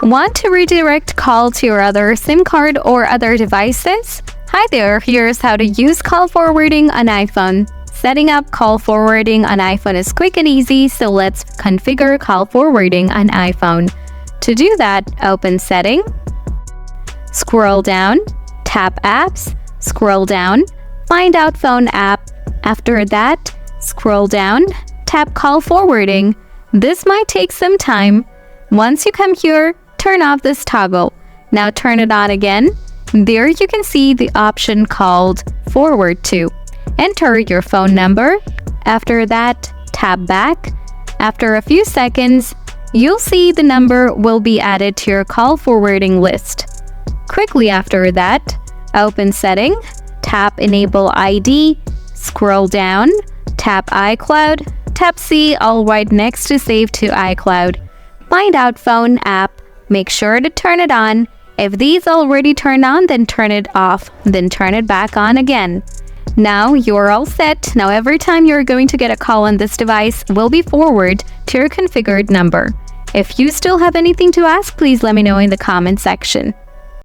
Want to redirect call to your other SIM card or other devices? Hi there, here's how to use call forwarding on iPhone. Setting up call forwarding on iPhone is quick and easy, so let's configure call forwarding on iPhone. To do that, open Setting, scroll down, tap Apps, scroll down, find out Phone app. After that, scroll down, tap Call Forwarding. This might take some time. Once you come here, turn off this toggle. Now turn it on again. There you can see the option called Forward to. Enter your phone number. After that, tap Back. After a few seconds, you'll see the number will be added to your call forwarding list. Quickly after that, open Setting, tap Enable ID, scroll down, tap iCloud, tap C all right next to Save to iCloud. Find out Phone app, make sure to turn it on. If these already turned on, then turn it off, then turn it back on again. Now you're all set. Now every time you're going to get a call on this device will be forwarded to your configured number. If you still have anything to ask, please let me know in the comment section.